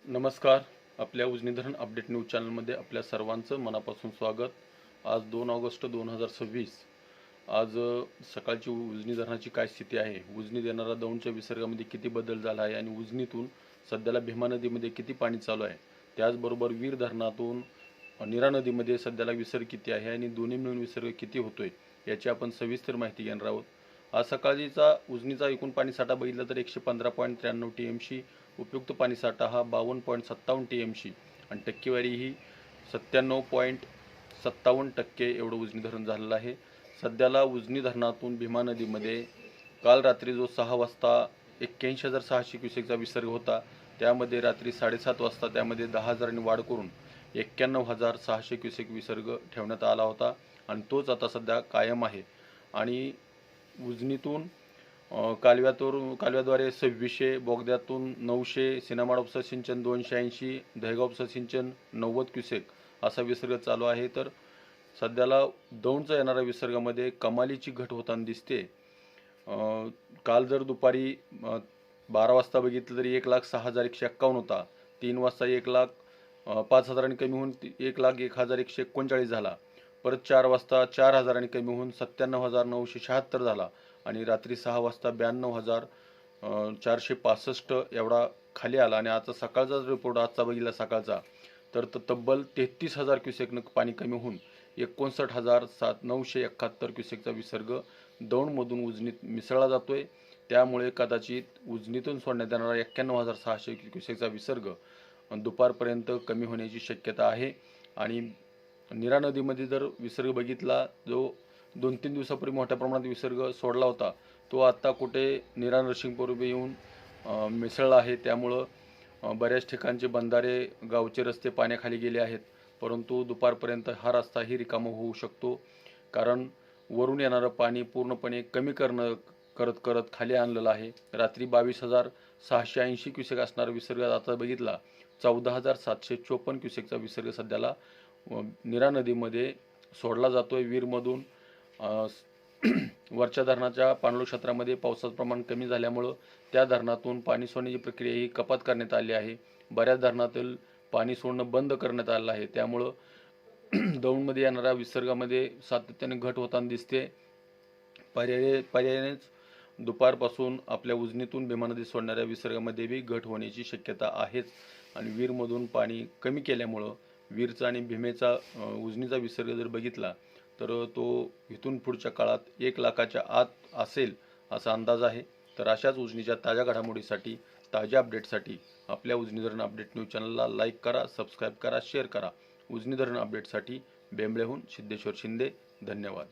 नमस्कार. आपल्या उजनी धरण अपडेट न्यूज चॅनलमध्ये आपल्या सर्वांचं मनापासून स्वागत. आज 2 ऑगस्ट 2026. आज सकाळची उजनी धरणाची काय स्थिती आहे, उजनीत येणारा दौंडच्या विसर्गामध्ये किती बदल झाला आहे आणि उजनीतून सध्याला भीमा नदीमध्ये किती पाणी चालू आहे, त्याचबरोबर वीर धरणातून नीरा नदीमध्ये सध्याला विसर्ग किती आहे आणि दोन्ही मिळून विसर्ग किती होतोय याची आपण सविस्तर माहिती घेणार आहोत. आज सकाळचा उजनीचा एकूण पाणीसाठा बघितला तर 115.93 TMC, उपयुक्त पाणीसाठा हा 52.57 TMC आणि टक्केवारी ही 97.57% एवढं उजनी धरण झालेलं आहे. सध्याला उजनी धरणातून भीमा नदीमध्ये काल रात्री जो 6 वाजता 81,600 क्युसेकचा विसर्ग होता, त्यामध्ये रात्री 7:30 वाजता त्यामध्ये 10,000 वाढ करून 91,600 क्युसेक विसर्ग ठेवण्यात आला होता आणि तोच आता सध्या कायम आहे. आणि उजनीतून कालव्याद्वारे 2600, बोगद्यातून 900, सिनेमाड उपसा सिंचन 280, दहेगाव उपसा सिंचन 90 क्युसेक असा विसर्ग चालू आहे. तर सध्याला दौंडचा येणाऱ्या विसर्गामध्ये कमालीची घट होताना दिसते. काल जर दुपारी 12 वाजता बघितलं तरी 1,06,151 होता. 3 वाजता 1,05,000 कमी होऊन 1,01,139 झाला. परत 4 वाजता 4,000 कमी होऊन 97,976 झाला आणि रात्री 6 वाजता 92,465 एवढा खाली आला. आणि आता सकाळचा रिपोर्ट आजचा बघितला सकाळचा तर तब्बल 33,000 क्युसेकनं पाणी कमी होऊन 59,971 क्युसेकचा विसर्ग दौंडमधून उजनीत मिसळला जातोय. त्यामुळे कदाचित उजनीतून सोडण्यात येणारा 91,600 क्युसेकचा विसर्ग दुपारपर्यंत कमी होण्याची शक्यता आहे. आणि नीरा नदीमध्ये जर विसर्ग बघितला, जो 2-3 दिवसापूर्वी मोठ्या प्रमाणात विसर्ग सोडला होता, तो आता कुठे नीरा नरसिंगपूर्वी येऊन मिसळला आहे. त्यामुळं बऱ्याच ठिकाणचे बंधारे, गावचे रस्ते पाण्याखाली गेले आहेत. परंतु दुपारपर्यंत हा रस्ताही रिकामा होऊ शकतो, कारण वरून येणारं पाणी पूर्णपणे कमी करत खाली आणलेलं आहे. रात्री 22,680 क्युसेक असणारा विसर्ग आता बघितला 14,754 क्युसेकचा विसर्ग सध्याला नीरा नदीमध्ये सोडला जातोय. वीरमधून वरच्या धरणाच्या पाणलोट क्षेत्रामध्ये पावसाचं प्रमाण कमी झाल्यामुळं त्या धरणातून पाणी सोडण्याची प्रक्रिया ही कपात करण्यात आली आहे. बऱ्याच धरणातील पाणी सोडणं बंद करण्यात आलं आहे. त्यामुळं दौंडमध्ये येणाऱ्या विसर्गामध्ये सातत्याने घट होताना दिसते. पर्यायानेच दुपारपासून आपल्या उजनीतून भीमा नदी सोडणाऱ्या विसर्गामध्ये बी घट होण्याची शक्यता आहेच. आणि वीरमधून पाणी कमी केल्यामुळं वीरचा आणि भीमेचा उजनीचा विसर्ग जर बघितला तर तो इथून पुढच्या काळात 1,00,000च्या आत असेल असा अंदाज आहे. तर अशाच उजनीच्या ताज्या घडामोडीसाठी, ताज्या अपडेटसाठी आपल्या उजनी धरण अपडेट न्यूज चॅनलला लाईक करा, सबस्क्राईब करा, शेअर करा. उजनी धरण अपडेटसाठी बेंबळेहून सिद्धेश्वर शिंदे. धन्यवाद.